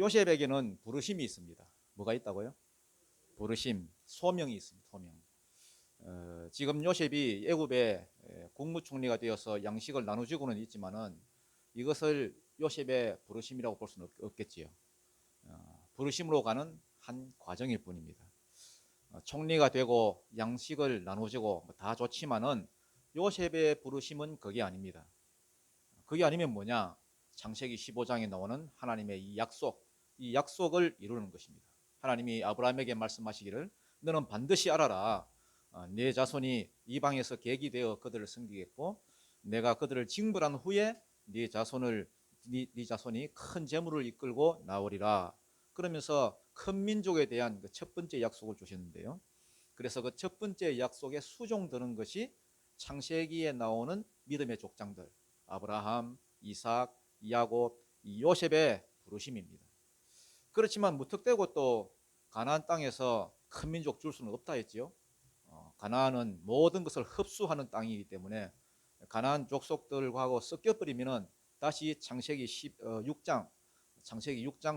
요셉에게는 부르심이 있습니다. 뭐가 있다고요? 부르심, 소명이 있습니다. 소명. 지금 요셉이 애굽의 국무총리가 되어서 양식을 나눠주고는 있지만은 이것을 요셉의 부르심이라고 볼 수는 없겠지요. 부르심으로 가는 한 과정일 뿐입니다. 총리가 되고 양식을 나눠주고 다 좋지만은 요셉의 부르심은 그게 아닙니다. 그게 아니면 뭐냐? 창세기 15장에 나오는 하나님의 이 약속을 이루는 것입니다. 하나님이 아브라함에게 말씀하시기를 너는 반드시 알아라. 네 자손이 이방에서 계기 되어 그들을 섬기겠고 내가 그들을 징벌한 후에 네 자손이 큰 재물을 이끌고 나오리라. 그러면서 큰 민족에 대한 그 첫 번째 약속을 주셨는데요. 그래서 그 첫 번째 약속에 수종드는 것이 창세기에 나오는 믿음의 족장들 아브라함, 이삭, 야곱, 요셉의 부르심입니다. 그렇지만 무턱대고 또 가나안 땅에서 큰 민족 줄 수는 없다 했지요. 가나안은 모든 것을 흡수하는 땅이기 때문에 가나안 족속들하고 섞여버리면은 다시 창세기 6장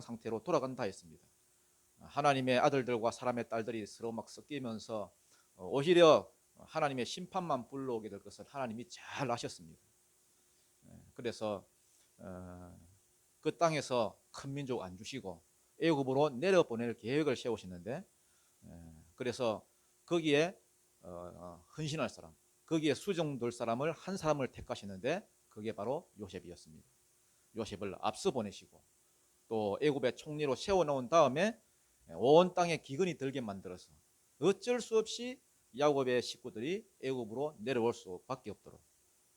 상태로 돌아간다 했습니다. 하나님의 아들들과 사람의 딸들이 서로 막 섞이면서 오히려 하나님의 심판만 불러오게 될 것을 하나님이 잘 아셨습니다. 그래서 그 땅에서 큰 민족 안 주시고 애굽으로 내려보낼 계획을 세우셨는데 그래서 거기에 헌신할 사람, 거기에 수종될 사람을 한 사람을 택하시는데 그게 바로 요셉이었습니다. 요셉을 앞서 보내시고 또 애굽의 총리로 세워놓은 다음에 온 땅에 기근이 들게 만들어서 어쩔 수 없이 야곱의 식구들이 애굽으로 내려올 수밖에 없도록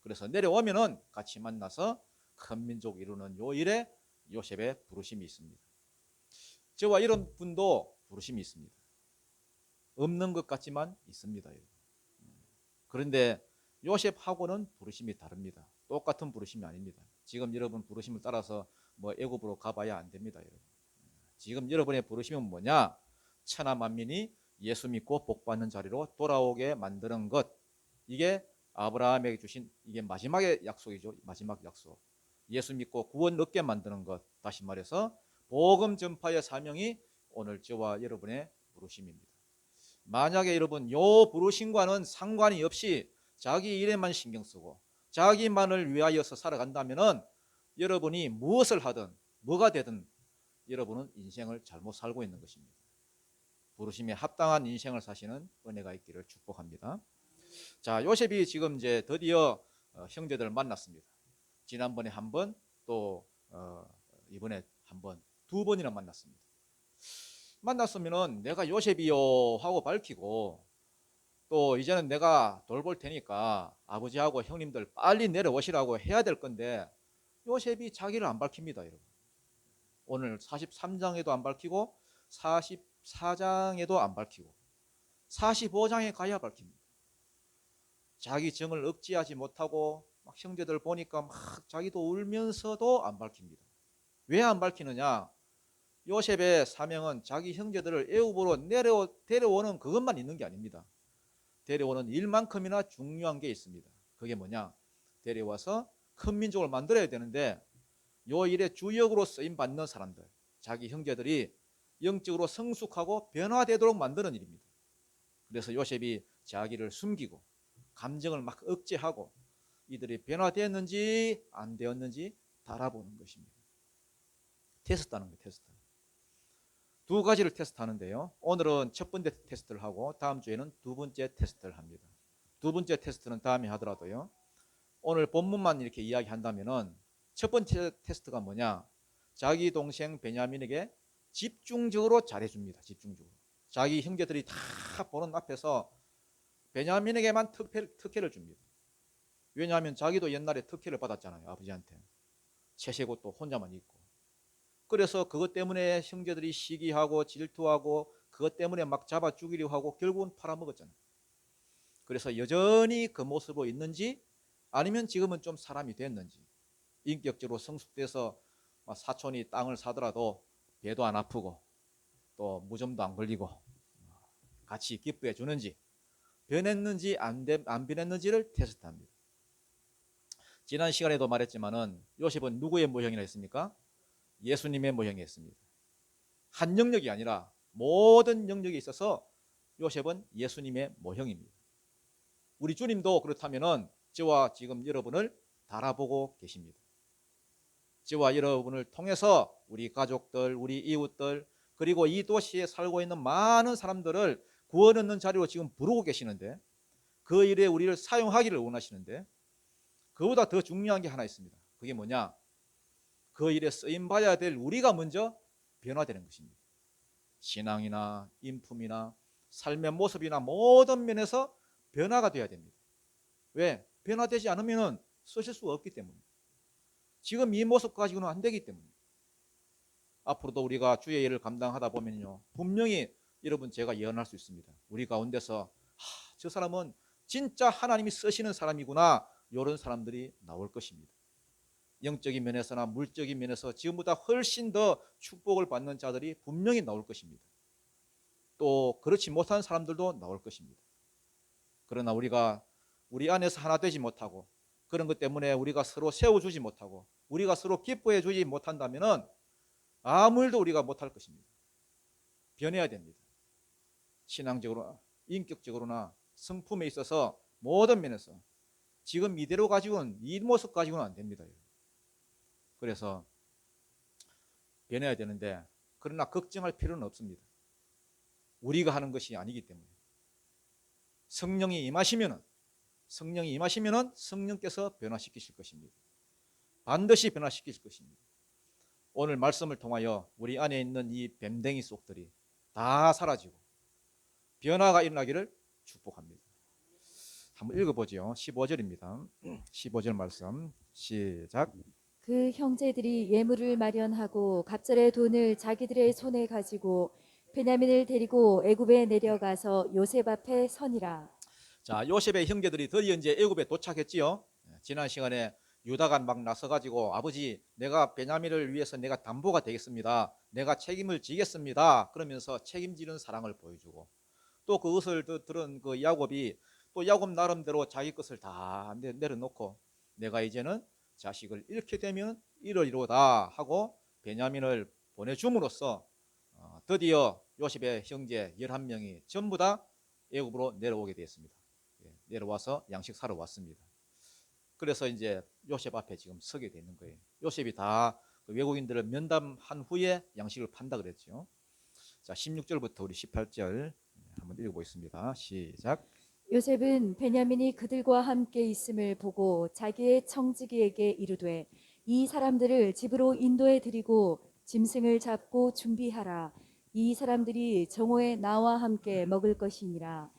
그래서 내려오면은 같이 만나서 큰 민족 이루는 요 일에 요셉의 부르심이 있습니다. 저와 이런 분도 부르심이 있습니다. 없는 것 같지만 있습니다. 그런데 요셉하고는 부르심이 다릅니다. 똑같은 부르심이 아닙니다. 지금 여러분 부르심을 따라서 뭐 애굽으로 가봐야 안 됩니다. 여러분. 지금 여러분의 부르심은 뭐냐? 천하 만민이 예수 믿고 복받는 자리로 돌아오게 만드는 것. 이게 아브라함에게 주신 이게 마지막의 약속이죠. 마지막 약속. 예수 믿고 구원 얻게 만드는 것. 다시 말해서 복음 전파의 사명이 오늘 저와 여러분의 부르심입니다. 만약에 여러분 요 부르심과는 상관이 없이 자기 일에만 신경 쓰고 자기만을 위하여서 살아간다면은 여러분이 무엇을 하든 뭐가 되든 여러분은 인생을 잘못 살고 있는 것입니다. 부르심에 합당한 인생을 사시는 은혜가 있기를 축복합니다. 자, 요셉이 지금 이제 드디어 형제들을 만났습니다. 지난번에 한 번, 또 이번에 한 번, 두 번이나 만났습니다. 만났으면은 내가 요셉이요 하고 밝히고 또 이제는 내가 돌볼 테니까 아버지하고 형님들 빨리 내려오시라고 해야 될 건데 요셉이 자기를 안 밝힙니다, 여러분. 오늘 43장에도 안 밝히고 44장에도 안 밝히고 45장에 가야 밝힙니다. 자기 정을 억제하지 못하고 막 형제들 보니까 막 자기도 울면서도 안 밝힙니다. 왜 안 밝히느냐? 요셉의 사명은 자기 형제들을 애굽으로 데려오는 그것만 있는 게 아닙니다. 데려오는 일만큼이나 중요한 게 있습니다. 그게 뭐냐? 데려와서 큰 민족을 만들어야 되는데 요 일에 주역으로 쓰임 받는 사람들, 자기 형제들이 영적으로 성숙하고 변화되도록 만드는 일입니다. 그래서 요셉이 자기를 숨기고 감정을 막 억제하고 이들이 변화되었는지 안 되었는지 달아보는 것입니다. 테스트하는 거예요. 테스트. 두 가지를 테스트하는데요. 오늘은 첫 번째 테스트를 하고 다음 주에는 두 번째 테스트를 합니다. 두 번째 테스트는 다음에 하더라도요. 오늘 본문만 이렇게 이야기한다면은 첫 번째 테스트가 뭐냐? 자기 동생 베냐민에게 집중적으로 잘해줍니다. 집중적으로. 자기 형제들이 다 보는 앞에서 베냐민에게만 특혜를 줍니다. 왜냐하면 자기도 옛날에 특혜를 받았잖아요. 아버지한테. 채세고 또 혼자만 있고. 그래서 그것 때문에 형제들이 시기하고 질투하고 그것 때문에 막 잡아 죽이려 하고 결국은 팔아먹었잖아요. 그래서 여전히 그 모습으로 있는지 아니면 지금은 좀 사람이 됐는지 인격적으로 성숙돼서 사촌이 땅을 사더라도 배도 안 아프고 또 무좀도 안 걸리고 같이 기뻐해 주는지 변했는지 안 변했는지를 테스트합니다. 지난 시간에도 말했지만은 요셉은 누구의 모형이라 했습니까? 예수님의 모형이었습니다. 한 영역이 아니라 모든 영역에 있어서 요셉은 예수님의 모형입니다. 우리 주님도 그렇다면은 저와 지금 여러분을 달아보고 계십니다. 저와 여러분을 통해서 우리 가족들, 우리 이웃들, 그리고 이 도시에 살고 있는 많은 사람들을 구원 얻는 자리로 지금 부르고 계시는데, 그 일에 우리를 사용하기를 원하시는데, 그보다 더 중요한 게 하나 있습니다. 그게 뭐냐? 그 일에 쓰임 받아야 될 우리가 먼저 변화되는 것입니다. 신앙이나 인품이나 삶의 모습이나 모든 면에서 변화가 되어야 됩니다. 왜? 변화되지 않으면 쓰실 수가 없기 때문에. 지금 이 모습 가지고는 안 되기 때문에. 앞으로도 우리가 주의 일을 감당하다 보면요, 분명히 여러분 제가 예언할 수 있습니다. 우리 가운데서 저 사람은 진짜 하나님이 쓰시는 사람이구나, 이런 사람들이 나올 것입니다. 영적인 면에서나 물적인 면에서 지금보다 훨씬 더 축복을 받는 자들이 분명히 나올 것입니다. 또 그렇지 못한 사람들도 나올 것입니다. 그러나 우리가 우리 안에서 하나 되지 못하고, 그런 것 때문에 우리가 서로 세워주지 못하고, 우리가 서로 기뻐해 주지 못한다면 아무 일도 우리가 못할 것입니다. 변해야 됩니다. 신앙적으로나 인격적으로나 성품에 있어서 모든 면에서 지금 이대로 가지고는, 이 모습 가지고는 안 됩니다. 그래서 변해야 되는데, 그러나 걱정할 필요는 없습니다. 우리가 하는 것이 아니기 때문에. 성령이 임하시면은 성령께서 변화시키실 것입니다. 반드시 변화시키실 것입니다. 오늘 말씀을 통하여 우리 안에 있는 이 뱀댕이 속들이 다 사라지고 변화가 일어나기를 축복합니다. 한번 읽어보죠. 15절입니다. 15절 말씀 시작. 그 형제들이 예물을 마련하고 갑절의 돈을 자기들의 손에 가지고 베냐민을 데리고 애굽에 내려가서 요셉 앞에 서니라. 자, 요셉의 형제들이 드디어 이제 애굽에 도착했지요. 지난 시간에 유다가 막 나서가지고, 아버지, 내가 베냐민을 위해서 내가 담보가 되겠습니다. 내가 책임을 지겠습니다. 그러면서 책임지는 사랑을 보여주고, 또 그것을 들은 그 야곱이 또 야곱 나름대로 자기 것을 다 내려놓고, 내가 이제는 자식을 잃게 되면 이러이로다 하고 베냐민을 보내줌으로써 드디어 요셉의 형제 11명이 전부 다 애굽으로 내려오게 되었습니다. 내려와서 양식 사러 왔습니다. 그래서 이제 요셉 앞에 지금 서게 되는 거예요. 요셉이 다 외국인들을 면담한 후에 양식을 판다 그랬죠. 자, 16절부터 우리 18절 한번 읽어보겠습니다. 시작. 요셉은 베냐민이 그들과 함께 있음을 보고 자기의 청지기에게 이르되 이 사람들을 집으로 인도해 드리고 짐승을 잡고 준비하라. 이 사람들이 정오에 나와 함께 먹을 것이니라.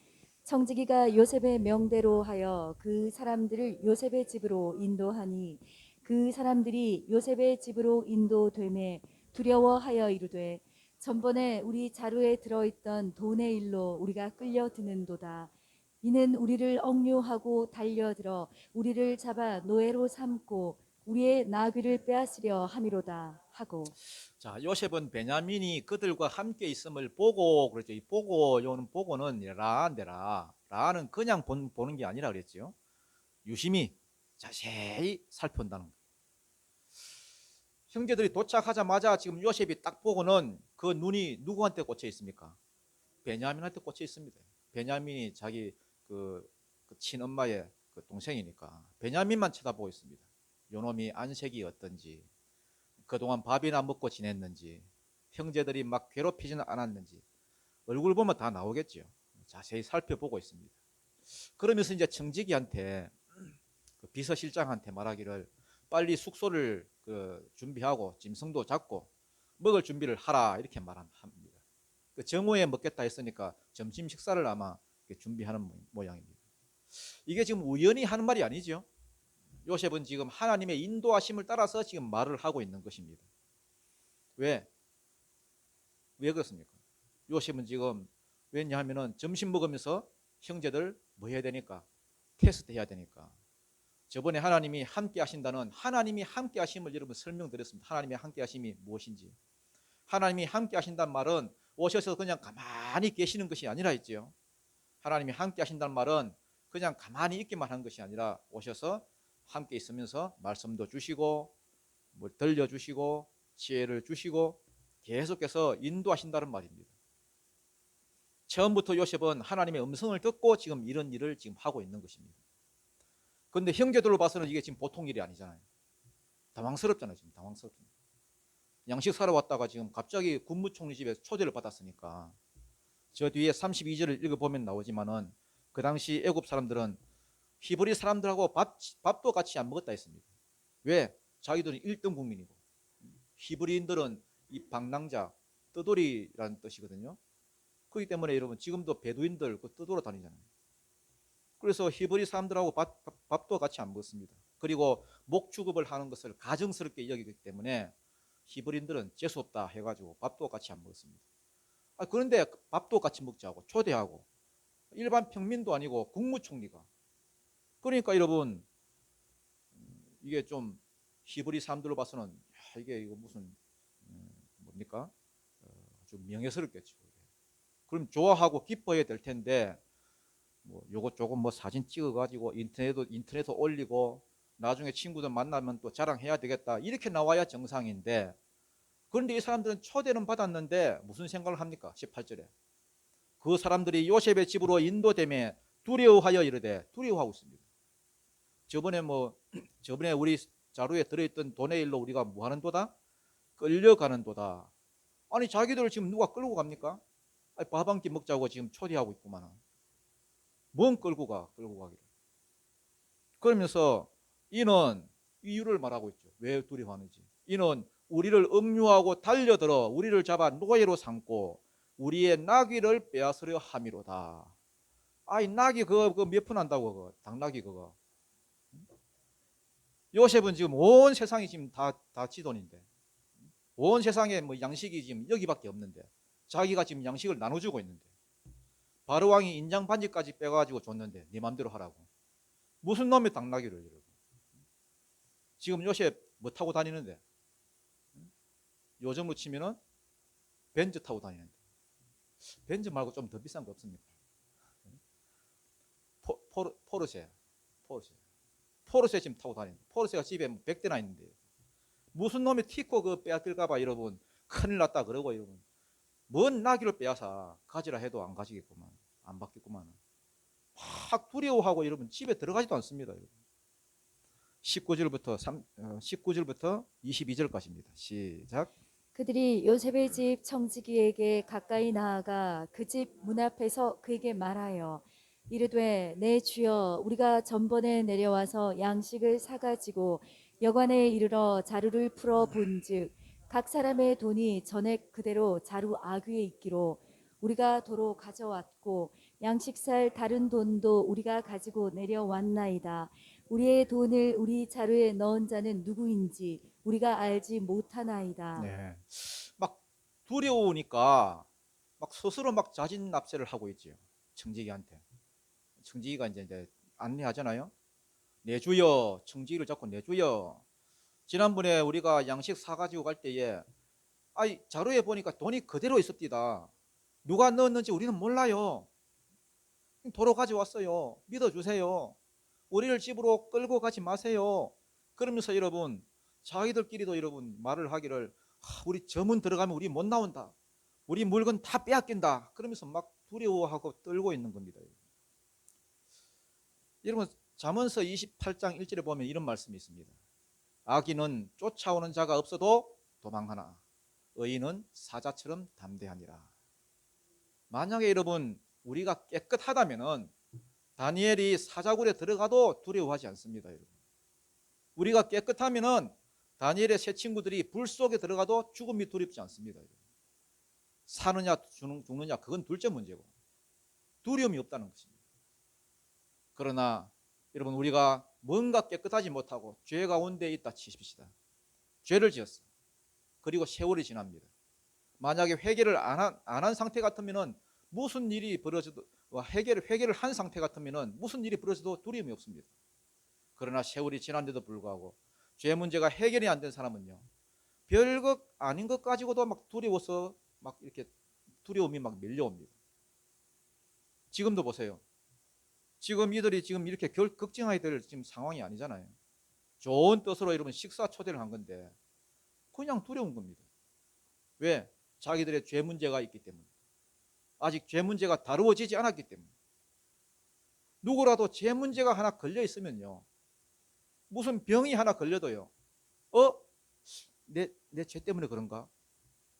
청지기가 요셉의 명대로 하여 그 사람들을 요셉의 집으로 인도하니 그 사람들이 요셉의 집으로 인도되매 두려워하여 이르되 전번에 우리 자루에 들어있던 돈의 일로 우리가 끌려드는도다. 이는 우리를 억류하고 달려들어 우리를 잡아 노예로 삼고 우리의 나귀를 빼앗으려 함이로다 하고. 자, 요셉은 베냐민이 그들과 함께 있음을 보고 그랬죠. 이 보고, 요는 보고는 라한데라. 라는 그냥 보는 게 아니라 그랬죠. 유심히 자세히 살펴본다는 거예요. 형제들이 도착하자마자 지금 요셉이 딱 보고는 그 눈이 누구한테 꽂혀 있습니까? 베냐민한테 꽂혀 있습니다. 베냐민이 자기 그 친엄마의 그 동생이니까 베냐민만 쳐다보고 있습니다. 요놈이 안색이 어떤지, 그동안 밥이나 먹고 지냈는지, 형제들이 막 괴롭히지는 않았는지 얼굴 보면 다 나오겠죠. 자세히 살펴보고 있습니다. 그러면서 이제 청지기한테, 그 비서실장한테 말하기를 빨리 숙소를 준비하고 짐승도 잡고 먹을 준비를 하라, 이렇게 말합니다. 그 정오에 먹겠다 했으니까 점심 식사를 아마 준비하는 모양입니다. 이게 지금 우연히 하는 말이 아니죠. 요셉은 지금 하나님의 인도하심을 따라서 지금 말을 하고 있는 것입니다. 왜 그렇습니까? 요셉은 지금, 왜냐하면 점심 먹으면서 형제들 뭐 해야 되니까, 테스트 해야 되니까. 저번에 하나님이 함께 하신다는 하나님이 함께 하심을 여러분 설명드렸습니다. 하나님의 함께 하심이 무엇인지. 하나님이 함께 하신다는 말은 오셔서 그냥 가만히 계시는 것이 아니라 있지요. 하나님이 함께 하신다는 말은 그냥 가만히 있기만 한 것이 아니라 오셔서 함께 있으면서 말씀도 주시고 뭘 들려주시고 지혜를 주시고 계속해서 인도하신다는 말입니다. 처음부터 요셉은 하나님의 음성을 듣고 지금 이런 일을 지금 하고 있는 것입니다. 그런데 형제들로 봐서는 이게 지금 보통 일이 아니잖아요. 당황스럽잖아요. 지금 당황스럽잖아요. 양식 사러 왔다가 지금 갑자기 국무총리 집에 초대를 받았으니까 저 뒤에 32절을 읽어보면 나오지만은 그 당시 애굽 사람들은 히브리 사람들하고 밥도 같이 안 먹었다 했습니다. 왜? 자기들은 1등 국민이고 히브리인들은 이 방랑자, 떠돌이라는 뜻이거든요. 그렇기 때문에 여러분 지금도 베두인들 그 떠돌아 다니잖아요. 그래서 히브리 사람들하고 밥도 같이 안 먹었습니다. 그리고 목 축업을 하는 것을 가증스럽게 여기기 때문에 히브리인들은 재수 없다 해가지고 밥도 같이 안 먹었습니다. 그런데 밥도 같이 먹자고 초대하고 일반 평민도 아니고 국무총리가, 그러니까 여러분 이게 좀 히브리 사람들로 봐서는 이게 이거 무슨 뭡니까? 좀 명예스럽겠죠. 그럼 좋아하고 기뻐해야 될 텐데 뭐 요거 조금 뭐 사진 찍어가지고 인터넷에 올리고 나중에 친구들 만나면 또 자랑해야 되겠다 이렇게 나와야 정상인데, 그런데 이 사람들은 초대는 받았는데 무슨 생각을 합니까? 18절에 그 사람들이 요셉의 집으로 인도됨에 두려워하여 이르되, 두려워하고 있습니다. 저번에 우리 자료에 들어있던 돈의 일로 우리가 뭐 하는 도다? 끌려가는 도다. 아니 자기들 지금 누가 끌고 갑니까? 밥 한 끼 먹자고 지금 초대하고 있구만. 뭔 끌고 가기를. 그러면서 이는 이유를 말하고 있죠. 왜 두려워하는지. 이는 우리를 음유하고 달려들어 우리를 잡아 노예로 삼고 우리의 나귀를 빼앗으려 함이로다. 아이 나귀 그거 몇 푼 한다고 그거 당나귀 그거. 요셉은 지금 온 세상이 지금 다 지돈인데, 온 세상에 뭐 양식이 지금 여기밖에 없는데 자기가 지금 양식을 나눠주고 있는데 바로 왕이 인장 반지까지 빼가지고 줬는데 네 맘대로 하라고. 무슨 놈의 당나귀를 여러분. 지금 요셉 뭐 타고 다니는데, 요즘으로 치면은 벤츠 타고 다니는데, 벤츠 말고 좀 더 비싼 거 없습니까? 포르쉐 지금 타고 다니는데, 포르쉐가 집에 100대나 있는데 무슨 놈이 티코 그 빼앗길까봐 여러분 큰일 났다 그러고 여러분 뭔 나귀를 빼앗아 가지라 해도 안 가지겠구만, 안 받겠구만. 확 두려워하고 여러분 집에 들어가지도 않습니다. 여러분. 19절부터 22절까지입니다. 시작. 그들이 요셉의 집 청지기에게 가까이 나아가 그 집 문 앞에서 그에게 말하여 이르되 내 주여 우리가 전번에 내려와서 양식을 사가지고 여관에 이르러 자루를 풀어 본즉 각 사람의 돈이 전에 그대로 자루 아귀에 있기로 우리가 도로 가져왔고 양식 살 다른 돈도 우리가 가지고 내려왔나이다. 우리의 돈을 우리 자루에 넣은 자는 누구인지 우리가 알지 못하나이다. 네. 막 두려우니까 막 스스로 막 자진납세를 하고 있지요. 청지기한테. 청지기가 이제 안내하잖아요. 내주여, 청지기를 잡고 내주여. 지난번에 우리가 양식 사가지고 갈 때에 자루에 보니까 돈이 그대로 있었디다. 누가 넣었는지 우리는 몰라요. 도로 가져왔어요. 믿어주세요. 우리를 집으로 끌고 가지 마세요. 그러면서 여러분 자기들끼리도 여러분 말을 하기를 우리 저 문 들어가면 우리 못 나온다. 우리 물건 다 빼앗긴다. 그러면서 막 두려워하고 떨고 있는 겁니다. 여러분 잠언서 28장 1절에 보면 이런 말씀이 있습니다. 악인은 쫓아오는 자가 없어도 도망하나 의인은 사자처럼 담대하니라. 만약에 여러분 우리가 깨끗하다면은 다니엘이 사자굴에 들어가도 두려워하지 않습니다. 여러분. 우리가 깨끗하면은 다니엘의 세 친구들이 불 속에 들어가도 죽음이 두렵지 않습니다. 여러분. 사느냐 죽느냐 그건 둘째 문제고 두려움이 없다는 것입니다. 그러나 여러분 우리가 뭔가 깨끗하지 못하고 죄 가운데 있다 치십시다. 죄를 지었어. 그리고 세월이 지납니다. 만약에 회개를 안 한 상태 같으면은 무슨 일이 벌어져도 회개를 한 상태 같으면은 무슨 일이 벌어져도 두려움이 없습니다. 그러나 세월이 지난데도 불구하고 죄 문제가 해결이 안 된 사람은요 별것 아닌 것 가지고도 막 두려워서 막 이렇게 두려움이 막 밀려옵니다. 지금도 보세요. 지금 이들이 지금 이렇게 걱정해야 될 지금 상황이 아니잖아요. 좋은 뜻으로 여러분 식사 초대를 한 건데 그냥 두려운 겁니다. 왜? 자기들의 죄 문제가 있기 때문에, 아직 죄 문제가 다루어지지 않았기 때문에. 누구라도 죄 문제가 하나 걸려 있으면요, 무슨 병이 하나 걸려도요, 내 죄 때문에 그런가?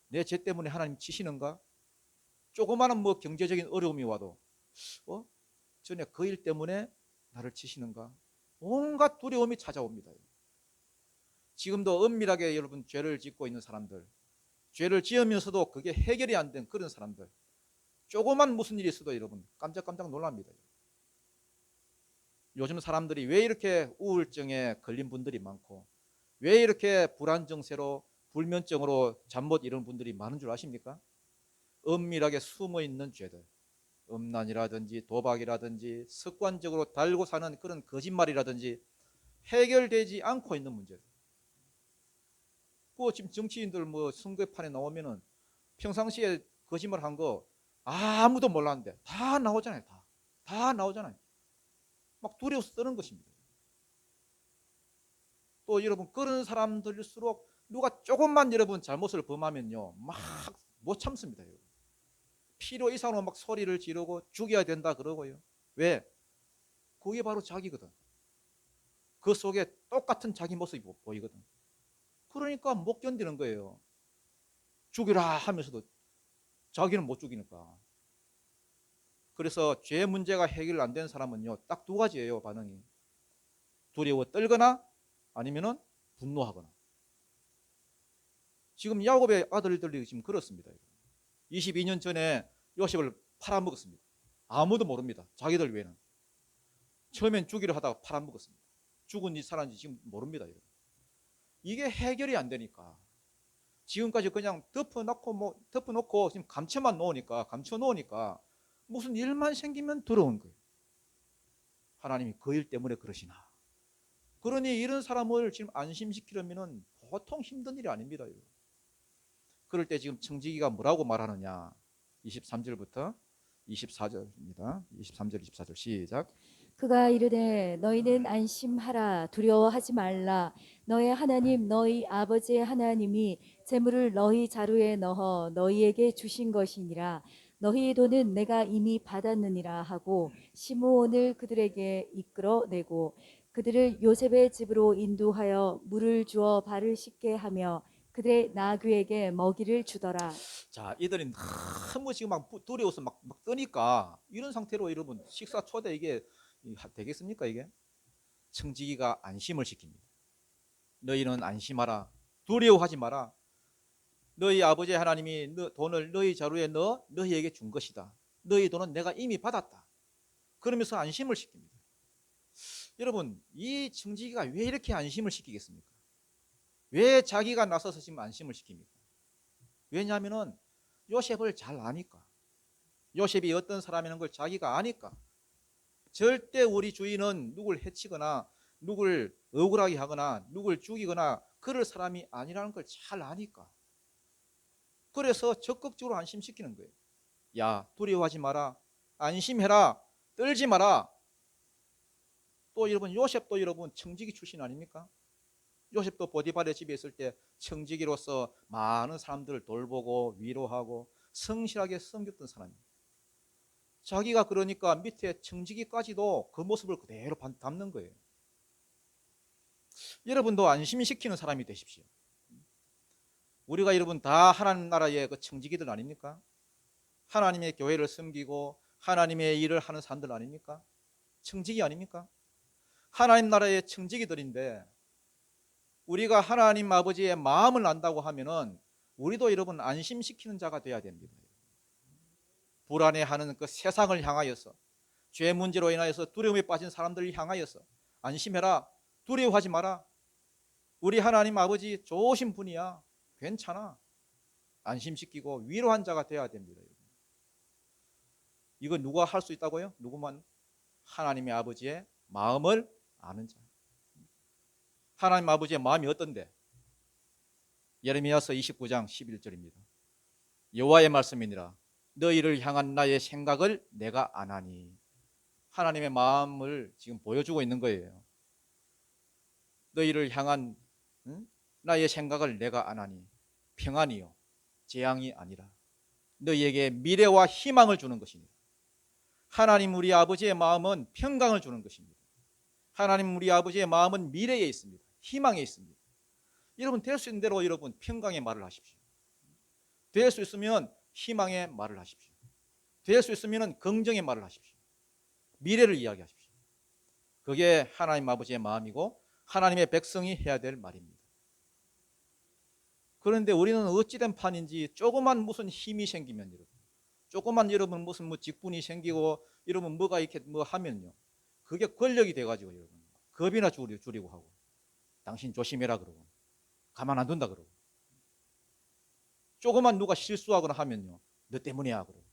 내 죄 때문에 하나님 치시는가? 조그마한 뭐 경제적인 어려움이 와도 전에 그 일 때문에 나를 치시는가? 온갖 두려움이 찾아옵니다. 지금도 은밀하게 여러분 죄를 짓고 있는 사람들, 죄를 지으면서도 그게 해결이 안 된 그런 사람들, 조그만 무슨 일이 있어도 여러분 깜짝깜짝 놀랍니다. 요즘 사람들이 왜 이렇게 우울증에 걸린 분들이 많고, 왜 이렇게 불안 증세로 불면증으로 잠 못 이루는 분들이 많은 줄 아십니까? 은밀하게 숨어 있는 죄들, 음란이라든지 도박이라든지 습관적으로 달고 사는 그런 거짓말이라든지 해결되지 않고 있는 문제들. 그 지금 정치인들 뭐 선거판에 나오면은 평상시에 거짓말 한 거 아무도 몰랐는데 다 나오잖아요. 다 나오잖아요. 막 두려워서 떠는 것입니다. 또 여러분, 그런 사람들일수록 누가 조금만 여러분 잘못을 범하면요, 막 못 참습니다. 여러분. 필요 이상으로 막 소리를 지르고 죽여야 된다 그러고요. 왜? 그게 바로 자기거든. 그 속에 똑같은 자기 모습이 보이거든. 그러니까 못 견디는 거예요. 죽이라 하면서도 자기는 못 죽이니까. 그래서 죄 문제가 해결 안 된 사람은요, 딱 두 가지예요, 반응이. 두려워 떨거나 아니면은 분노하거나. 지금 야곱의 아들들이 지금 그렇습니다. 22년 전에 요셉을 팔아먹었습니다. 아무도 모릅니다. 자기들 외에는. 처음엔 죽이려 하다가 팔아먹었습니다. 죽은지 살았는지 지금 모릅니다. 이게 해결이 안 되니까 지금까지 그냥 덮어놓고 지금 감춰놓으니까 무슨 일만 생기면 들어온 거예요. 하나님이 그 일 때문에 그러시나. 그러니 이런 사람을 지금 안심시키려면 보통 힘든 일이 아닙니다. 그럴 때 지금 청지기가 뭐라고 말하느냐. 23절부터 24절입니다. 23절 24절 시작. 그가 이르되 너희는 안심하라 두려워하지 말라 너의 하나님 너희 아버지의 하나님이 재물을 너희 자루에 넣어 너희에게 주신 것이니라 너희 돈은 내가 이미 받았느니라 하고 시므온을 그들에게 이끌어내고 그들을 요셉의 집으로 인도하여 물을 주어 발을 씻게 하며 그들의 나귀에게 먹이를 주더라. 자, 이들이 너무 지금 막 두려워서 막 떠니까 이런 상태로 여러분 식사 초대 이게 되겠습니까 이게? 청지기가 안심을 시킵니다. 너희는 안심하라. 두려워하지 마라. 너희 아버지 하나님이 돈을 너희 자루에 넣어 너희에게 준 것이다. 너희 돈은 내가 이미 받았다. 그러면서 안심을 시킵니다. 여러분, 이 청지기가 왜 이렇게 안심을 시키겠습니까? 왜 자기가 나서서 지금 안심을 시킵니까? 왜냐하면 요셉을 잘 아니까. 요셉이 어떤 사람이라는 걸 자기가 아니까. 절대 우리 주인은 누굴 해치거나 누굴 억울하게 하거나 누굴 죽이거나 그럴 사람이 아니라는 걸 잘 아니까. 그래서 적극적으로 안심시키는 거예요. 야, 두려워하지 마라. 안심해라. 떨지 마라. 또 여러분, 요셉도 여러분 청지기 출신 아닙니까? 요셉도 보디발의 집에 있을 때 청지기로서 많은 사람들을 돌보고 위로하고 성실하게 섬겼던 사람입니다. 자기가 그러니까 밑에 청지기까지도 그 모습을 그대로 담는 거예요. 여러분도 안심시키는 사람이 되십시오. 우리가 여러분 다 하나님 나라의 그 청지기들 아닙니까? 하나님의 교회를 섬기고 하나님의 일을 하는 사람들 아닙니까? 청지기 아닙니까? 하나님 나라의 청지기들인데 우리가 하나님 아버지의 마음을 안다고 하면은 우리도 여러분 안심시키는 자가 돼야 됩니다. 불안해하는 그 세상을 향하여서 죄 문제로 인하여서 두려움에 빠진 사람들을 향하여서 안심해라. 두려워하지 마라. 우리 하나님 아버지 좋으신 분이야. 괜찮아. 안심시키고 위로한 자가 돼야 됩니다. 이거 누가 할 수 있다고요? 누구만? 하나님의 아버지의 마음을 아는 자. 하나님 아버지의 마음이 어떤데? 예레미야서 29장 11절입니다. 여호와의 말씀이니라. 너희를 향한 나의 생각을 내가 아나니. 하나님의 마음을 지금 보여주고 있는 거예요. 너희를 향한 나의 생각을 내가 아나니. 평안이요. 재앙이 아니라 너희에게 미래와 희망을 주는 것입니다. 하나님 우리 아버지의 마음은 평강을 주는 것입니다. 하나님 우리 아버지의 마음은 미래에 있습니다. 희망에 있습니다. 여러분 될 수 있는 대로 여러분 평강의 말을 하십시오. 될 수 있으면 희망의 말을 하십시오. 될 수 있으면 긍정의 말을 하십시오. 미래를 이야기하십시오. 그게 하나님 아버지의 마음이고 하나님의 백성이 해야 될 말입니다. 그런데 우리는 어찌된 판인지 조그만 무슨 힘이 생기면 여러분, 조그만 여러분 무슨 뭐 직분이 생기고 여러분 뭐가 이렇게 뭐 하면요, 그게 권력이 돼가지고 여러분 겁이나 줄이고 하고 당신 조심해라 그러고 가만 안 둔다 그러고 조그만 누가 실수하거나 하면요 너 때문이야 그러고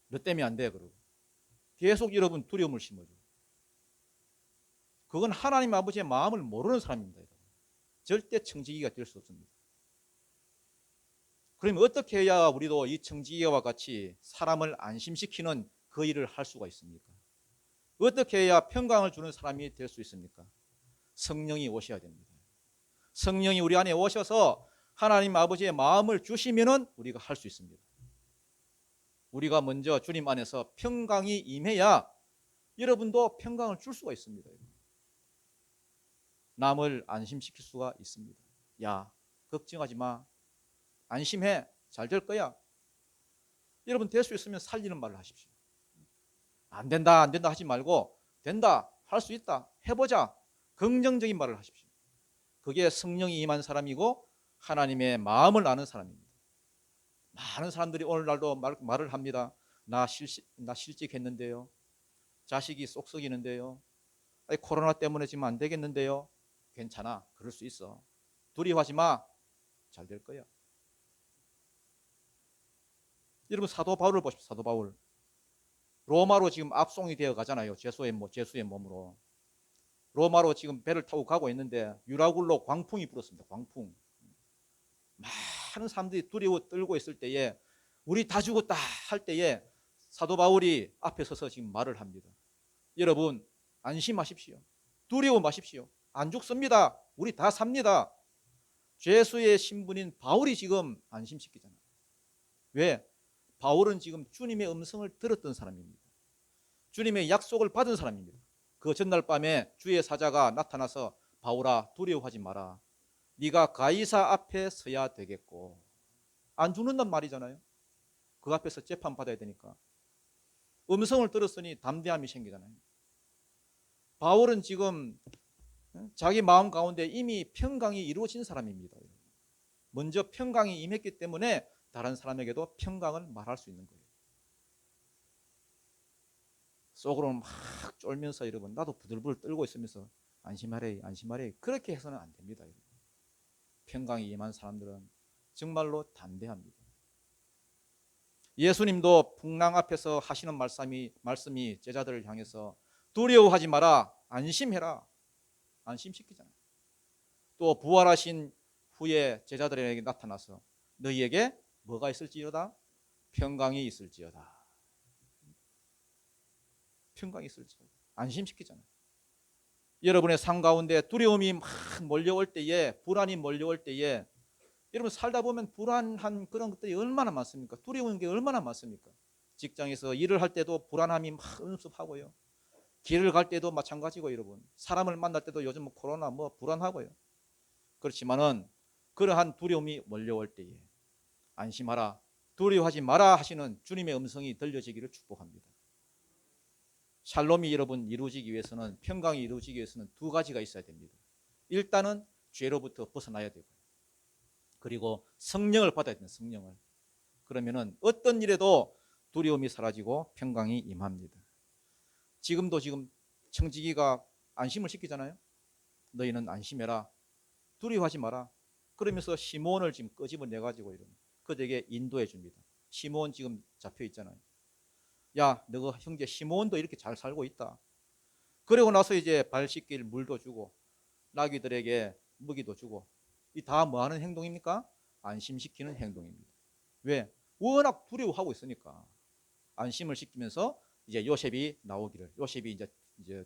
너 때문에 안 돼 그러고 계속 여러분 두려움을 심어줘. 그건 하나님 아버지의 마음을 모르는 사람입니다. 여러분. 절대 청지기가 될 수 없습니다. 그러면 어떻게 해야 우리도 이 청지기와 같이 사람을 안심시키는 그 일을 할 수가 있습니까? 어떻게 해야 평강을 주는 사람이 될 수 있습니까? 성령이 오셔야 됩니다. 성령이 우리 안에 오셔서 하나님 아버지의 마음을 주시면은 우리가 할 수 있습니다. 우리가 먼저 주님 안에서 평강이 임해야 여러분도 평강을 줄 수가 있습니다. 남을 안심시킬 수가 있습니다. 야, 걱정하지 마. 안심해. 잘 될 거야. 여러분 될 수 있으면 살리는 말을 하십시오. 안 된다, 안 된다 하지 말고 된다, 할 수 있다, 해보자. 긍정적인 말을 하십시오. 그게 성령이 임한 사람이고 하나님의 마음을 아는 사람입니다. 많은 사람들이 오늘날도 말을 합니다. 나 실직했는데요. 자식이 쏙 썩이는데요. 코로나 때문에 지금 안 되겠는데요. 괜찮아. 그럴 수 있어. 두려워하지 마. 잘 될 거야. 여러분 사도 바울을 보십시오. 사도 바울. 로마로 지금 압송이 되어 가잖아요. 제수의 몸으로. 로마로 지금 배를 타고 가고 있는데 유라굴로 광풍이 불었습니다. 광풍. 많은 사람들이 두려워 떨고 있을 때에 우리 다 죽었다 할 때에 사도 바울이 앞에 서서 지금 말을 합니다. 여러분 안심하십시오. 두려워 마십시오. 안 죽습니다. 우리 다 삽니다. 죄수의 신분인 바울이 지금 안심시키잖아요. 왜? 바울은 지금 주님의 음성을 들었던 사람입니다. 주님의 약속을 받은 사람입니다. 그 전날 밤에 주의 사자가 나타나서 바울아 두려워하지 마라. 네가 가이사 앞에 서야 되겠고, 안 죽는단 말이잖아요. 그 앞에서 재판 받아야 되니까. 음성을 들었으니 담대함이 생기잖아요. 바울은 지금 자기 마음 가운데 이미 평강이 이루어진 사람입니다. 먼저 평강이 임했기 때문에 다른 사람에게도 평강을 말할 수 있는 거예요. 속으로는 막 쫄면서 여러분 나도 부들부들 떨고 있으면서 안심하래 안심하래 그렇게 해서는 안 됩니다. 여러분. 평강이 임한 사람들은 정말로 담대합니다. 예수님도 풍랑 앞에서 하시는 말씀이 제자들을 향해서 두려워하지 마라 안심해라 안심시키잖아요. 또 부활하신 후에 제자들에게 나타나서 너희에게 뭐가 있을지어다? 평강이 있을지어다. 평강이 있을지어다. 안심시키잖아요. 여러분의 삶 가운데 두려움이 막 몰려올 때에 불안이 몰려올 때에 여러분 살다 보면 불안한 그런 것들이 얼마나 많습니까? 두려운 게 얼마나 많습니까? 직장에서 일을 할 때도 불안함이 막 음습하고요. 길을 갈 때도 마찬가지고 여러분. 사람을 만날 때도 요즘 뭐 코로나 뭐 불안하고요. 그렇지만은 그러한 두려움이 몰려올 때에 안심하라, 두려워하지 마라 하시는 주님의 음성이 들려지기를 축복합니다. 샬롬이 여러분 이루어지기 위해서는 평강이 이루어지기 위해서는 두 가지가 있어야 됩니다. 일단은 죄로부터 벗어나야 되고 그리고 성령을 받아야 되는 성령을. 그러면은 어떤 일에도 두려움이 사라지고 평강이 임합니다. 지금도 지금 청지기가 안심을 시키잖아요. 너희는 안심해라. 두려워하지 마라. 그러면서 시몬을 지금 끄집어내 가지고 이런 그에게 인도해 줍니다. 시몬 지금 잡혀 있잖아요. 야, 너 형제 시몬도 이렇게 잘 살고 있다. 그러고 나서 이제 발 씻길 물도 주고 나귀들에게 먹이도 주고 이 다 뭐 하는 행동입니까? 안심시키는 행동입니다. 왜? 워낙 두려워하고 있으니까 안심을 시키면서 이제 요셉이 나오기를 요셉이 이제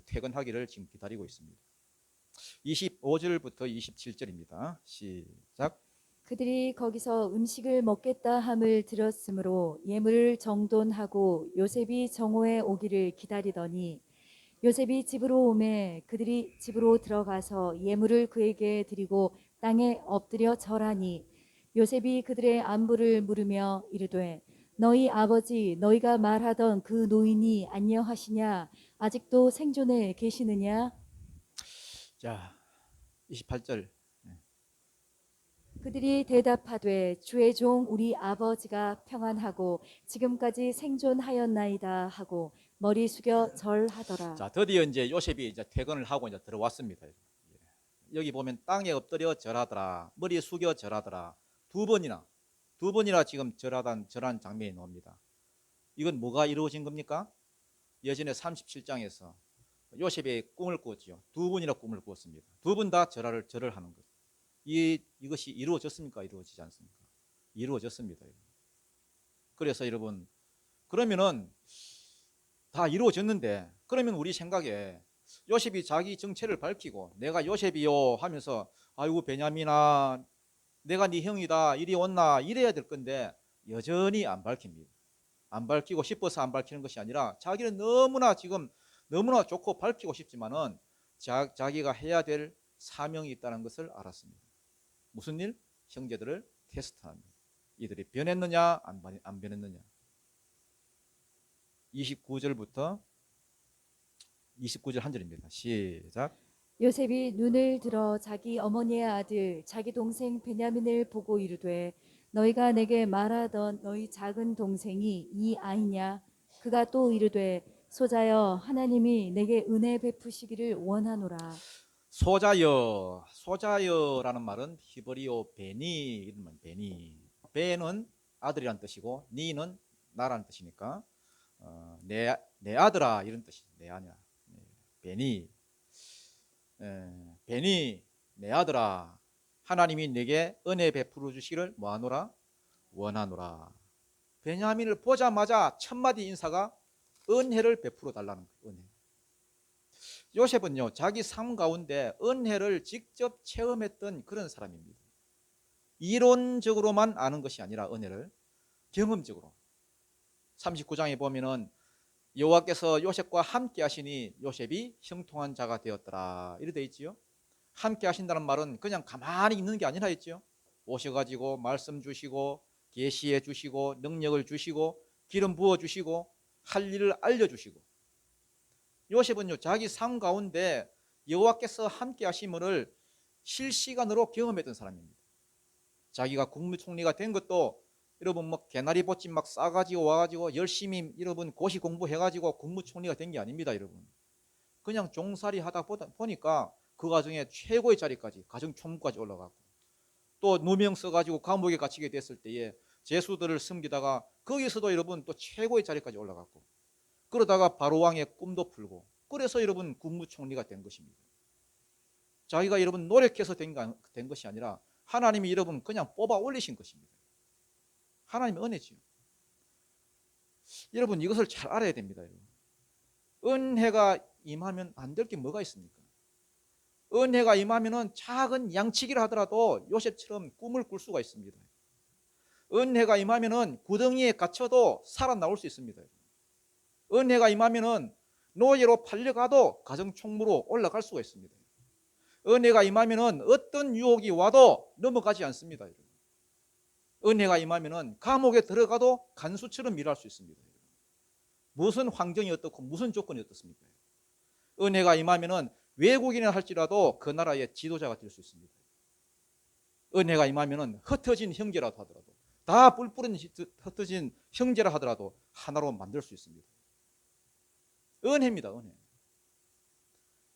퇴근하기를 지금 기다리고 있습니다. 25절부터 27절입니다. 시작. 그들이 거기서 음식을 먹겠다 함을 들었으므로 예물을 정돈하고 요셉이 정오에 오기를 기다리더니 요셉이 집으로 오매 그들이 집으로 들어가서 예물을 그에게 드리고 땅에 엎드려 절하니 요셉이 그들의 안부를 물으며 이르되 너희 아버지 너희가 말하던 그 노인이 안녕하시냐 아직도 생존해 계시느냐. 자, 28절. 그들이 대답하되 주의 종 우리 아버지가 평안하고 지금까지 생존하였나이다 하고 머리 숙여 절하더라. 자, 드디어 이제 요셉이 이제 퇴근을 하고 이제 들어왔습니다. 여기 보면 땅에 엎드려 절하더라, 머리 숙여 절하더라. 두 번이나 지금 절한 장면이 나옵니다. 이건 뭐가 이루어진 겁니까? 예전에 37장에서 요셉이 꿈을 꾸었죠. 두 번이나 꿈을 꾸었습니다. 두 번 다 절을 하는 것. 이것이 이루어졌습니까? 이루어지지 않습니까? 이루어졌습니다. 그래서 여러분, 그러면은 다 이루어졌는데, 그러면 우리 생각에 요셉이 자기 정체를 밝히고 내가 요셉이요 하면서 아이고 베냐민아 내가 네 형이다 이리 온나 이래야 될 건데 여전히 안 밝힙니다. 안 밝히고 싶어서 안 밝히는 것이 아니라 자기는 너무나 좋고 밝히고 싶지만은 자기가 해야 될 사명이 있다는 것을 알았습니다. 무슨 일? 형제들을 테스트합니다. 이들이 변했느냐 안 변했느냐. 29절부터 29절 한 절입니다. 시작. 요셉이 눈을 들어 자기 어머니의 아들 자기 동생 베냐민을 보고 이르되 너희가 내게 말하던 너희 작은 동생이 이 아이냐. 그가 또 이르되 소자여 하나님이 내게 은혜 베푸시기를 원하노라. 소자여라는 말은 히브리어 베니 이런 말 베는 아들이란 뜻이고 니는 나라는 뜻이니까 내 아들아 이런 뜻이 내 아냐. 베니 베니 내 아들아 하나님이 내게 은혜 베풀어 주시기를 뭐하노라 원하노라. 베냐민을 보자마자 첫 마디 인사가 은혜를 베풀어 달라는 거예요. 은혜. 요셉은요 자기 삶 가운데 은혜를 직접 체험했던 그런 사람입니다. 이론적으로만 아는 것이 아니라 은혜를 경험적으로 39장에 보면은 여호와께서 요셉과 함께 하시니 요셉이 형통한 자가 되었더라 이렇게 되어 있지요. 함께 하신다는 말은 그냥 가만히 있는 게 아니라 했죠. 오셔가지고 말씀 주시고 계시해 주시고 능력을 주시고 기름 부어 주시고 할 일을 알려주시고. 요셉은요 자기 삶 가운데 여호와께서 함께 하심을 실시간으로 경험했던 사람입니다. 자기가 국무총리가 된 것도 여러분 뭐 개나리 봇집 막 싸가지고 와가지고 열심히 여러분 고시 공부해가지고 국무총리가 된 게 아닙니다. 여러분 그냥 종살이 하다 보니까 그 과정에 최고의 자리까지 가정총무까지 올라가고 또 누명 써가지고 감옥에 갇히게 됐을 때에 제수들을 섬기다가 거기서도 여러분 또 최고의 자리까지 올라갔고 그러다가 바로왕의 꿈도 풀고 그래서 여러분 국무총리가 된 것입니다. 자기가 여러분 노력해서 된 것이 아니라 하나님이 여러분 그냥 뽑아 올리신 것입니다. 하나님의 은혜지요. 여러분 이것을 잘 알아야 됩니다. 여러분. 은혜가 임하면 안 될 게 뭐가 있습니까? 은혜가 임하면은 작은 양치기를 하더라도 요셉처럼 꿈을 꿀 수가 있습니다. 은혜가 임하면은 구덩이에 갇혀도 살아나올 수 있습니다. 은혜가 임하면은 노예로 팔려가도 가정총무로 올라갈 수가 있습니다. 은혜가 임하면은 어떤 유혹이 와도 넘어가지 않습니다. 은혜가 임하면은 감옥에 들어가도 간수처럼 일할 수 있습니다. 무슨 환경이 어떻고 무슨 조건이 어떻습니까? 은혜가 임하면은 외국인을 할지라도 그 나라의 지도자가 될 수 있습니다. 은혜가 임하면은 흩어진 형제라도 하더라도 다 뿔뿔은 흩어진 형제라 하더라도 하나로 만들 수 있습니다. 은혜입니다. 은혜.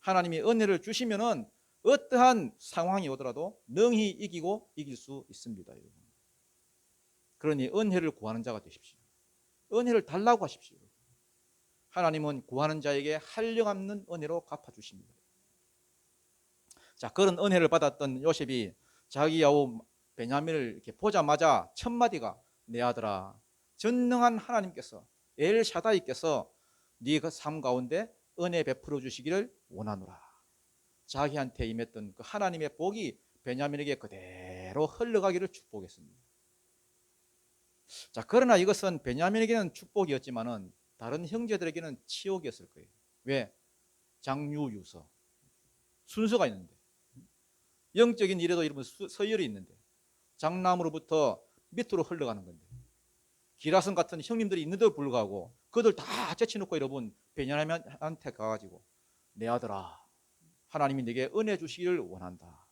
하나님이 은혜를 주시면은 어떠한 상황이 오더라도 능히 이기고 이길 수 있습니다. 여러분. 그러니 은혜를 구하는 자가 되십시오. 은혜를 달라고 하십시오. 하나님은 구하는 자에게 한량없는 은혜로 갚아주십니다. 자, 그런 은혜를 받았던 요셉이 자기 아우 베냐민을 이렇게 보자마자 첫 마디가 내 아들아 전능한 하나님께서 엘샤다이께서 네 그 삶 가운데 은혜 베풀어 주시기를 원하노라. 자기한테 임했던 그 하나님의 복이 베냐민에게 그대로 그대로 흘러가기를 축복했습니다. 자, 그러나 이것은 베냐민에게는 축복이었지만은 다른 형제들에게는 치욕이었을 거예요. 왜? 장유유서 순서가 있는데, 영적인 일에도 여러분 서열이 있는데, 장남으로부터 밑으로 흘러가는 건데, 기라성 같은 형님들이 있는데도 불구하고 그들 다 제쳐놓고 여러분 베냐민한테 가가지고 내 아들아, 하나님이 내게 은혜 주시기를 원한다.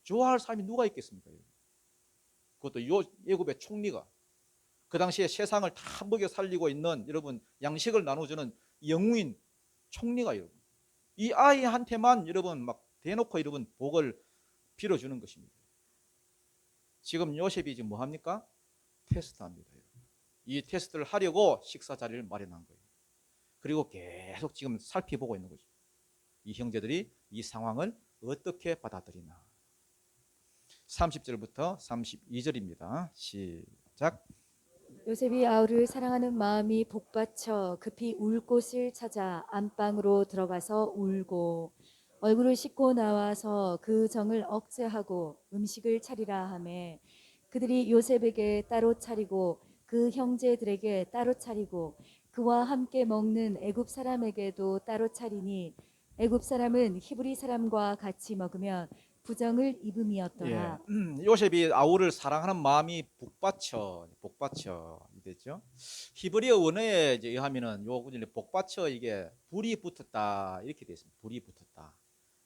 좋아할 사람이 누가 있겠습니까? 그것도 애굽의 총리가, 그 당시에 세상을 다 먹여 살리고 있는 여러분 양식을 나눠주는 영웅인 총리가 여러분, 이 아이한테만 여러분 막 대놓고 여러분 복을 빌어주는 것입니다. 지금 요셉이 지금 뭐 합니까? 테스트합니다. 이 테스트를 하려고 식사 자리를 마련한 거예요. 그리고 계속 지금 살펴보고 있는 거죠. 이 형제들이 이 상황을 어떻게 받아들이나. 30절부터 32절입니다. 시작. 요셉이 아우를 사랑하는 마음이 복받쳐 급히 울 곳을 찾아 안방으로 들어가서 울고 얼굴을 씻고 나와서 그 정을 억제하고 음식을 차리라 하매 그들이 요셉에게 따로 차리고 그 형제들에게 따로 차리고 그와 함께 먹는 애굽 사람에게도 따로 차리니 애굽 사람은 히브리 사람과 같이 먹으면 부정을 예, 입음이었더라. 요셉이 아우를 사랑하는 마음이 복받쳐 이랬죠. 히브리어 원어에 의하면은 요 복받쳐 이게 불이 붙었다 이렇게 되어 있습니다. 불이 붙었다.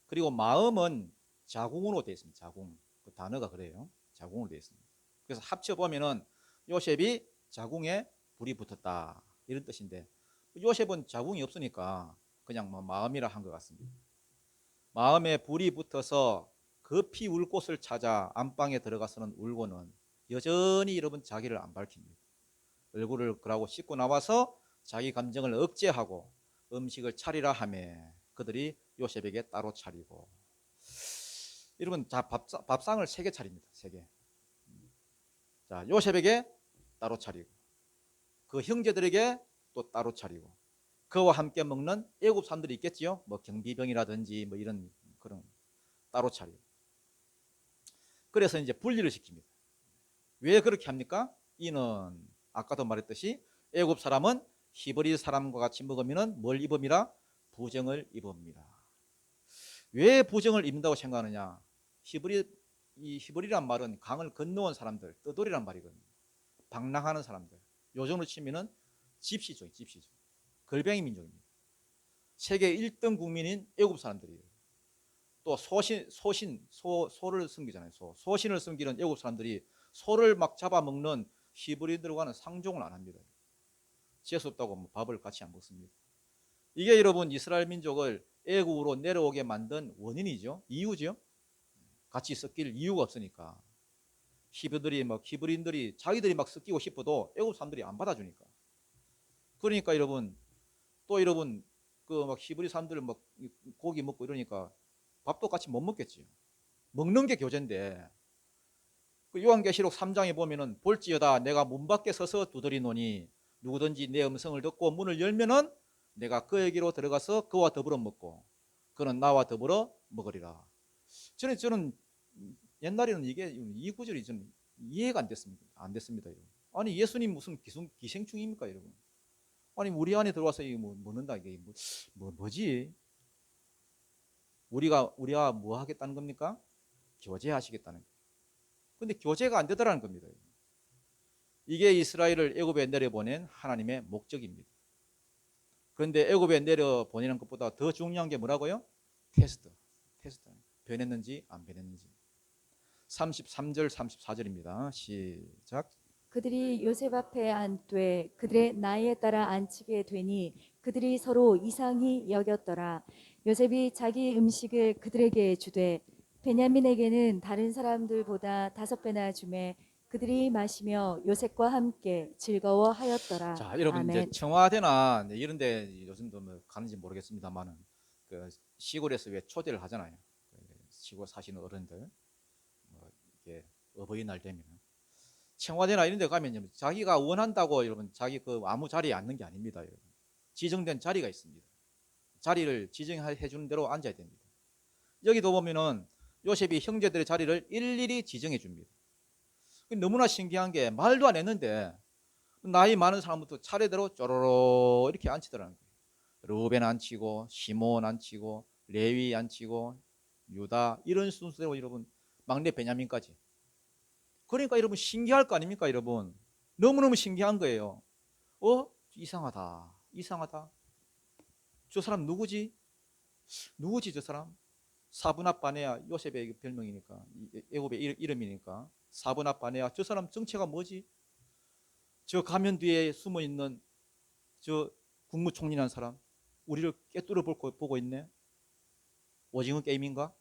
그리고 마음은 자궁으로 되어 있습니다. 자궁. 그 단어가 그래요. 자궁으로 되어 있습니다. 그래서 합쳐 보면은 요셉이 자궁에 불이 붙었다 이런 뜻인데, 요셉은 자궁이 없으니까 그냥 뭐 마음이라 한 것 같습니다. 마음에 불이 붙어서 급히 울 곳을 찾아 안방에 들어가서는 울고는 여전히 여러분 자기를 안 밝힙니다. 얼굴을 그러고 씻고 나와서 자기 감정을 억제하고 음식을 차리라 하며 그들이 요셉에게 따로 차리고, 여러분 자 밥상을 3개 차립니다. 3개. 자, 요셉에게 따로 차리고 그 형제들에게 또 따로 차리고 그와 함께 먹는 애굽 사람들이 있겠지요. 뭐 경비병이라든지 뭐 이런 그런 따로 차리고. 그래서 이제 분리를 시킵니다. 왜 그렇게 합니까? 이는 아까도 말했듯이 애굽 사람은 히브리 사람과 같이 먹으면 뭘 입음이라? 부정을 입음이라. 왜 부정을 입는다고 생각하느냐? 이 히브리란 말은 강을 건너온 사람들, 떠돌이란 말이거든요. 방랑하는 사람들. 요즘으로 치면은 집시죠. 걸뱅이 민족입니다. 세계 1등 국민인 애굽 사람들이에요. 또 소를 섬기잖아요. 소신을 섬기는 애굽 사람들이 소를 막 잡아먹는 히브리들과는 상종을 안 합니다. 재수 없다고 뭐 밥을 같이 안 먹습니다. 이게 여러분 이스라엘 민족을 애굽으로 내려오게 만든 원인이죠. 이유죠. 같이 섞일 이유가 없으니까. 히브리인들이 자기들이 막 섞이고 싶어도 애굽 사람들이 안 받아주니까. 그러니까 여러분 또 여러분 그 막 히브리 사람들 막 고기 먹고 이러니까 밥도 같이 못 먹겠지요. 먹는 게 교제인데, 그 요한계시록 3장에 보면은 볼지어다 내가 문 밖에 서서 두드리노니 누구든지 내 음성을 듣고 문을 열면은 내가 그에게로 들어가서 그와 더불어 먹고 그는 나와 더불어 먹으리라. 저는 옛날에는 이게 이 구절이 좀 이해가 안 됐습니다. 아니 예수님 무슨 기생충입니까, 여러분? 아니 우리 안에 들어와서 이게 뭐 먹는다 이게 뭐지? 우리가 뭐 하겠다는 겁니까? 교제하시겠다는 거예요. 근데 교제가 안 되더라는 겁니다. 이게 이스라엘을 애굽에 내려보낸 하나님의 목적입니다. 그런데 애굽에 내려보내는 것보다 더 중요한 게 뭐라고요? 테스트. 변했는지 안 변했는지. 33절 34절입니다. 시작. 그들이 요셉 앞에 앉되 그들의 나이에 따라 앉히게 되니 그들이 서로 이상히 여겼더라. 요셉이 자기 음식을 그들에게 주되 베냐민에게는 다른 사람들보다 5배나 주매 그들이 마시며 요셉과 함께 즐거워하였더라. 자, 여러분 이제 아멘. 청와대나 이런 데 요즘도 뭐 가는지 모르겠습니다만은 그 시골에서 왜 초대를 하잖아요. 시골 사시는 어른들 뭐 이렇게 어버이날 되면 청와대나 이런 데 가면 자기가 원한다고 여러분 자기 그 아무 자리에 앉는 게 아닙니다. 여러분. 지정된 자리가 있습니다. 자리를 지정해 주는 대로 앉아야 됩니다. 여기도 보면은 요셉이 형제들의 자리를 일일이 지정해 줍니다. 너무나 신기한 게 말도 안 했는데 나이 많은 사람부터 차례대로 쪼로로 이렇게 앉히더라는 거예요. 루벤 앉히고 시몬 앉히고 레위 앉히고 유다 이런 순서대로 여러분 막내 베냐민까지. 그러니까 여러분 신기할 거 아닙니까 여러분. 너무너무 신기한 거예요. 이상하다 이상하다. 저 사람 누구지? 누구지 저 사람? 사브낫 바네아 요셉의 별명이니까 애굽의 이름이니까 사브낫 바네아 저 사람 정체가 뭐지? 저 가면 뒤에 숨어 있는 저 국무총리라는 사람 우리를 꿰뚫어 보고 있네. 오징어 게임인가?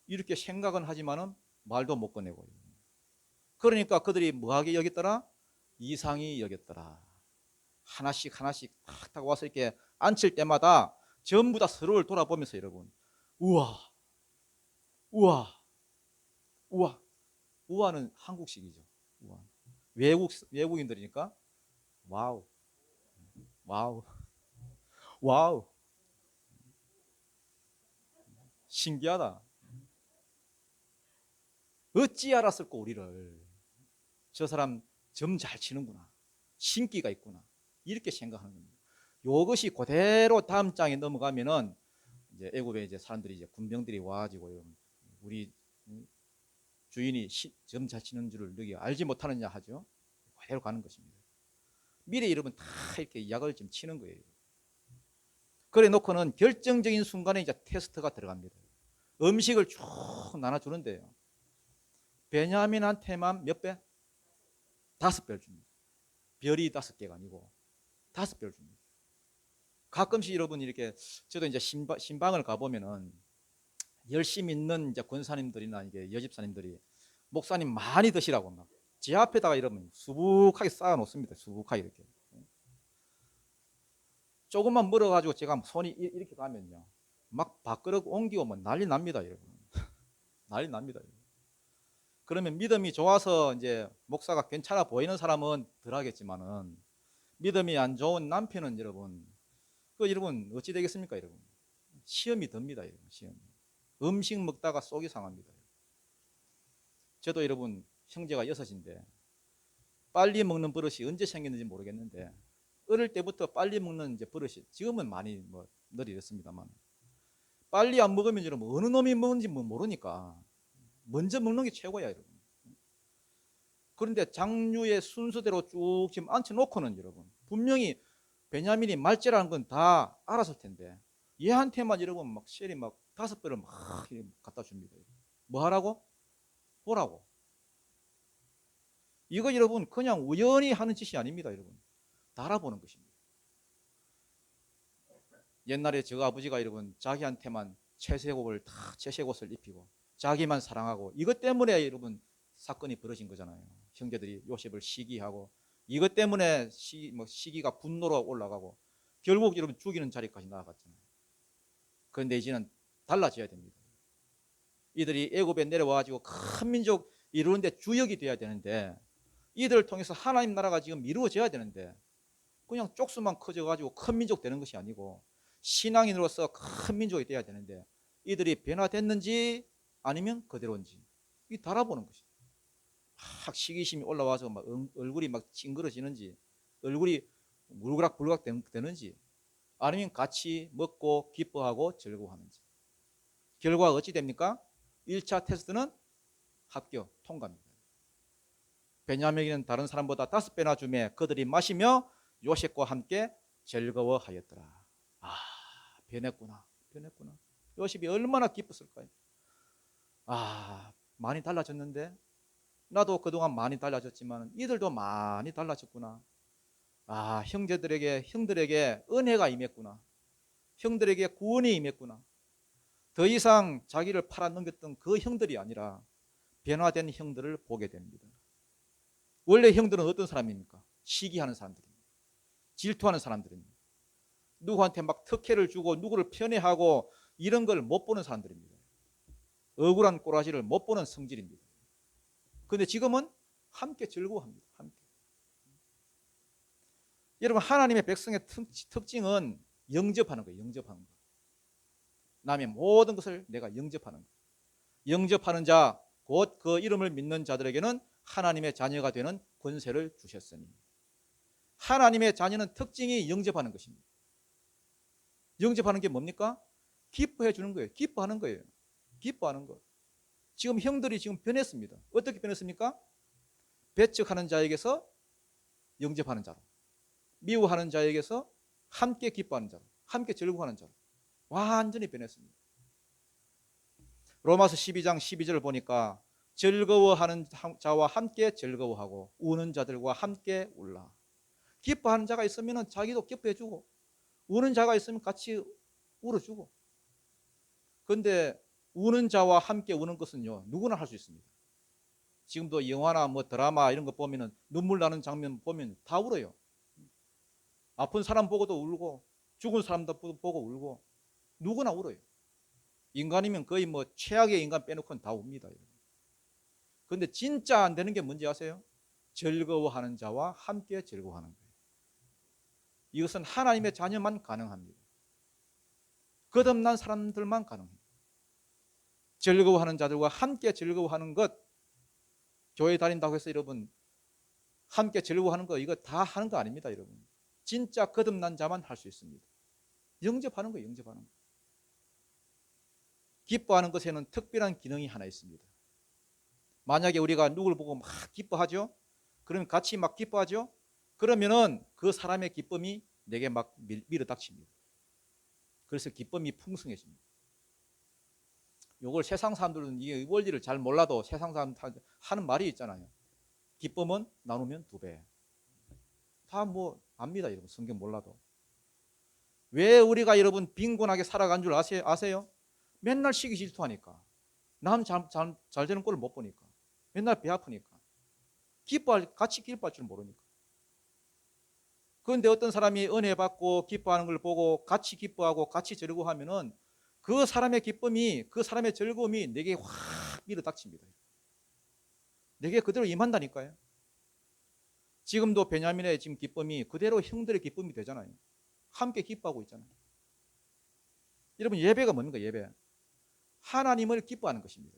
이렇게 생각은 하지만은 말도 못 꺼내고. 그러니까 그들이 뭐하게 여겼더라? 이상히 여겼더라. 하나씩 하나씩 탁탁 와서 이렇게 앉힐 때마다 전부 다 서로를 돌아보면서 여러분 우와 우와 우와 우와는 한국식이죠. 우와. 외국인들이니까 와우 와우 와우 신기하다. 어찌 알았을까 우리를. 저 사람 점 잘 치는구나. 신기가 있구나. 이렇게 생각하는 겁니다. 이것이 그대로 다음 장에 넘어가면은 이제 애굽에 이제 사람들이 이제 군병들이 와가지고 우리 주인이 점 잘 치는 줄을 너희 알지 못하느냐 하죠. 그대로 가는 것입니다. 미래 여러분 다 이렇게 약을 좀 치는 거예요. 그래 놓고는 결정적인 순간에 이제 테스트가 들어갑니다. 음식을 쭉 나눠주는데요. 베냐민한테만 몇 배? 5배를 줍니다. 별이 5개가 아니고 5배를 줍니다. 가끔씩 여러분 이렇게 저도 이제 신방을 가보면은 열심히 있는 이제 권사님들이나 이게 여집사님들이 목사님 많이 드시라고 막 제 앞에다가 이러면 수북하게 쌓아 놓습니다. 수북하게 이렇게. 조금만 멀어가지고 제가 손이 이렇게 가면요. 막 밥그릇 옮기고 뭐 난리 납니다. 여러분. 난리 납니다. 그러면 믿음이 좋아서 이제 목사가 괜찮아 보이는 사람은 덜 하겠지만은 믿음이 안 좋은 남편은 여러분 여러분 어찌 되겠습니까 여러분? 시험이 듭니다. 여러분. 시험. 음식 먹다가 속이 상합니다. 저도 여러분 형제가 6인데 빨리 먹는 버릇이 언제 생겼는지 모르겠는데 어릴 때부터 빨리 먹는 이제 버릇이 지금은 많이 뭐 늘어졌습니다만 빨리 안 먹으면 여러분 어느 놈이 먹는지 모르니까 먼저 먹는 게 최고야 여러분. 그런데 장류의 순서대로 쭉 지금 앉혀놓고는 여러분 분명히 베냐민이 말죄라는 건 다 알았을 텐데 얘한테만 여러분 막 쉘이 막 5배를 막 갖다 줍니다. 뭐 하라고? 보라고. 이거 여러분 그냥 우연히 하는 짓이 아닙니다. 여러분 다 알아보는 것입니다. 옛날에 저 아버지가 여러분 자기한테만 채색옷을 입히고 자기만 사랑하고 이것 때문에 여러분 사건이 벌어진 거잖아요. 형제들이 요셉을 시기하고 이것 때문에 시기가 분노로 올라가고 결국 여러분 죽이는 자리까지 나아갔잖아요. 그런데 이제는 달라져야 됩니다. 이들이 애굽에 내려와가지고 큰 민족 이루는데 주역이 돼야 되는데 이들을 통해서 하나님 나라가 지금 이루어져야 되는데 그냥 쪽수만 커져가지고 큰 민족 되는 것이 아니고 신앙인으로서 큰 민족이 돼야 되는데 이들이 변화됐는지 아니면 그대로인지 이 달아보는 것이죠. 막 시기심이 올라와서 막 얼굴이 막 찡그러지는지 얼굴이 물그락불그락 되는지 아니면 같이 먹고 기뻐하고 즐거워하는지 결과가 어찌 됩니까? 1차 테스트는 합격, 통과입니다. 베냐민은 다른 사람보다 5배나 주매 그들이 마시며 요셉과 함께 즐거워하였더라. 아, 변했구나. 요셉이 얼마나 기뻤을까요? 아, 많이 달라졌는데 나도 그동안 많이 달라졌지만 이들도 많이 달라졌구나. 아, 형들에게 은혜가 임했구나. 형들에게 구원이 임했구나. 더 이상 자기를 팔아넘겼던 그 형들이 아니라 변화된 형들을 보게 됩니다. 원래 형들은 어떤 사람입니까? 시기하는 사람들입니다. 질투하는 사람들입니다. 누구한테 막 특혜를 주고 누구를 편애하고 이런 걸 못 보는 사람들입니다. 억울한 꼬라지를 못 보는 성질입니다. 그런데 지금은 함께 즐거워합니다. 함께. 여러분 하나님의 백성의 특징은 영접하는 거예요. 영접하는 거. 남의 모든 것을 내가 영접하는 것. 영접하는 자, 곧 그 이름을 믿는 자들에게는 하나님의 자녀가 되는 권세를 주셨으니. 하나님의 자녀는 특징이 영접하는 것입니다. 영접하는 게 뭡니까? 기뻐해 주는 거예요. 기뻐하는 거예요. 기뻐하는 것. 지금 형들이 지금 변했습니다. 어떻게 변했습니까? 배척하는 자에게서 영접하는 자로, 미워하는 자에게서 함께 기뻐하는 자로, 함께 즐거워하는 자로 완전히 변했습니다. 로마서 12장 12절을 보니까 즐거워하는 자와 함께 즐거워하고 우는 자들과 함께 울라. 기뻐하는 자가 있으면 자기도 기뻐해주고 우는 자가 있으면 같이 울어주고. 그런데 우는 자와 함께 우는 것은요, 누구나 할 수 있습니다. 지금도 영화나 뭐 드라마 이런 거 보면은 눈물 나는 장면 보면 다 울어요. 아픈 사람 보고도 울고 죽은 사람도 보고 울고 누구나 울어요. 인간이면 거의 뭐 최악의 인간 빼놓고는 다 웁니다. 그런데 진짜 안 되는 게 뭔지 아세요? 즐거워하는 자와 함께 즐거워하는 거예요. 이것은 하나님의 자녀만 가능합니다. 거듭난 사람들만 가능해요. 즐거워하는 자들과 함께 즐거워하는 것, 교회 다닌다고 해서 여러분 함께 즐거워하는 거 이거 다 하는 거 아닙니다, 여러분. 진짜 거듭난 자만 할 수 있습니다. 영접하는 거예요, 영접하는 거. 기뻐하는 것에는 특별한 기능이 하나 있습니다. 만약에 우리가 누구를 보고 막 기뻐하죠? 그러면 같이 막 기뻐하죠? 그러면은 그 사람의 기쁨이 내게 막 밀어닥칩니다. 그래서 기쁨이 풍성해집니다. 이걸 세상 사람들은 이 원리를 잘 몰라도 세상 사람들 하는 말이 있잖아요. 기쁨은 나누면 2배. 다 뭐 압니다, 여러분. 성경 몰라도. 왜 우리가 여러분 빈곤하게 살아간 줄 아세요? 맨날 시기 질투하니까. 남 잘 되는 꼴을 못 보니까. 맨날 배 아프니까. 같이 기뻐할 줄 모르니까. 그런데 어떤 사람이 은혜 받고 기뻐하는 걸 보고 같이 기뻐하고 같이 즐거워하면은 그 사람의 기쁨이, 그 사람의 즐거움이 내게 확 밀어닥칩니다. 내게 그대로 임한다니까요. 지금도 베냐민의 지금 기쁨이 그대로 형들의 기쁨이 되잖아요. 함께 기뻐하고 있잖아요. 여러분, 예배가 뭡니까? 예배. 하나님을 기뻐하는 것입니다.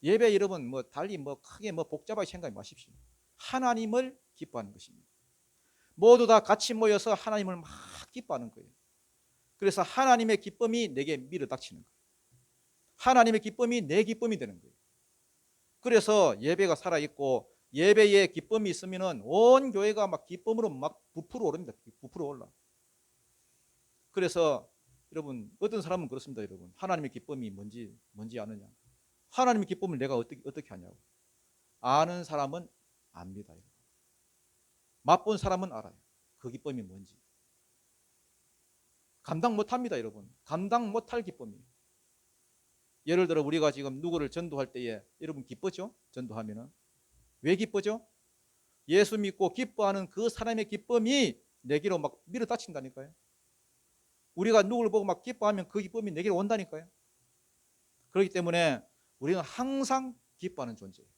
예배 여러분 뭐 달리 뭐 크게 뭐 복잡하게 생각하지 마십시오. 하나님을 기뻐하는 것입니다. 모두 다 같이 모여서 하나님을 막 기뻐하는 거예요. 그래서 하나님의 기쁨이 내게 밀어닥치는 거예요. 하나님의 기쁨이 내 기쁨이 되는 거예요. 그래서 예배가 살아있고 예배에 기쁨이 있으면 온 교회가 막 기쁨으로 막 부풀어 오릅니다. 부풀어 올라. 그래서 여러분 어떤 사람은 그렇습니다. 여러분 하나님의 기쁨이 뭔지 아느냐? 하나님의 기쁨을 내가 어떻게 하냐고. 아는 사람은 압니다. 여러분. 맛본 사람은 알아요. 그 기쁨이 뭔지. 감당 못합니다, 여러분. 감당 못할 기쁨이에요. 예를 들어 우리가 지금 누구를 전도할 때에 여러분 기쁘죠? 전도하면은. 왜 기쁘죠? 예수 믿고 기뻐하는 그 사람의 기쁨이 내게로 막 밀어닥친다니까요. 우리가 누구를 보고 막 기뻐하면 그 기쁨이 내게로 온다니까요. 그렇기 때문에 우리는 항상 기뻐하는 존재예요.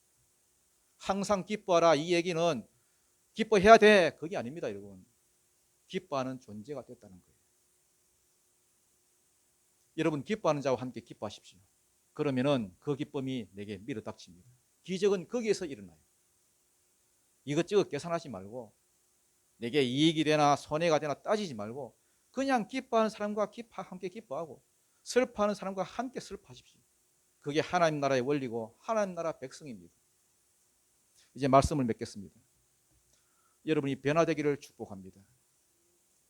항상 기뻐하라 이 얘기는 기뻐해야 돼 그게 아닙니다, 여러분. 기뻐하는 존재가 됐다는 거예요. 여러분 기뻐하는 자와 함께 기뻐하십시오. 그러면은 그 기쁨이 내게 밀어닥칩니다. 기적은 거기에서 일어나요. 이것저것 계산하지 말고 내게 이익이 되나 손해가 되나 따지지 말고 그냥 기뻐하는 사람과 함께 기뻐하고 슬퍼하는 사람과 함께 슬퍼하십시오. 그게 하나님 나라의 원리고 하나님 나라 백성입니다. 이제 말씀을 맺겠습니다. 여러분이 변화되기를 축복합니다.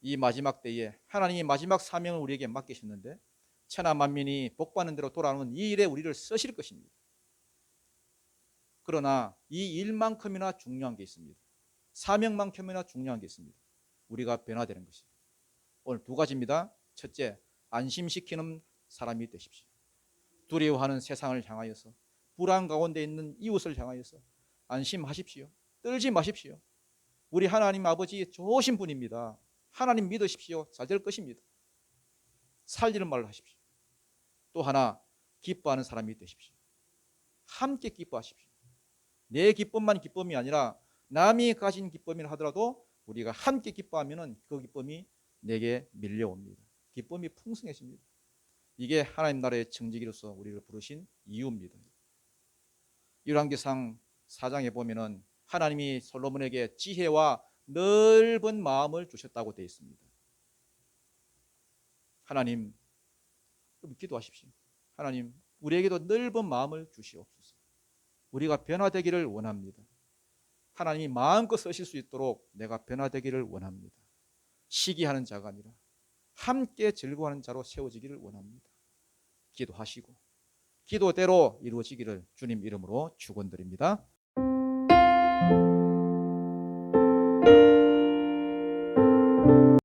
이 마지막 때에 하나님이 마지막 사명을 우리에게 맡기셨는데 천하 만민이 복받는 대로 돌아오는 이 일에 우리를 쓰실 것입니다. 그러나 이 일만큼이나 중요한 게 있습니다. 사명만큼이나 중요한 게 있습니다. 우리가 변화되는 것입니다. 오늘 2가지입니다. 첫째, 안심시키는 사람이 되십시오. 두려워하는 세상을 향하여서 불안 가운데 있는 이웃을 향하여서 안심하십시오. 떨지 마십시오. 우리 하나님 아버지 좋으신 분입니다. 하나님 믿으십시오. 잘 될 것입니다. 살리는 말을 하십시오. 또 하나, 기뻐하는 사람이 되십시오. 함께 기뻐하십시오. 내 기쁨만 기쁨이 아니라 남이 가진 기쁨이라 하더라도 우리가 함께 기뻐하면 그 기쁨이 내게 밀려옵니다. 기쁨이 풍성해집니다. 이게 하나님 나라의 청지기로서 우리를 부르신 이유입니다. 열왕기상 4장에 보면은 하나님이 솔로몬에게 지혜와 넓은 마음을 주셨다고 되어 있습니다. 하나님, 기도하십시오. 하나님, 우리에게도 넓은 마음을 주시옵소서. 우리가 변화되기를 원합니다. 하나님이 마음껏 쓰실 수 있도록 내가 변화되기를 원합니다. 시기하는 자가 아니라 함께 즐거워하는 자로 세워지기를 원합니다. 기도하시고 기도대로 이루어지기를 주님 이름으로 축원드립니다.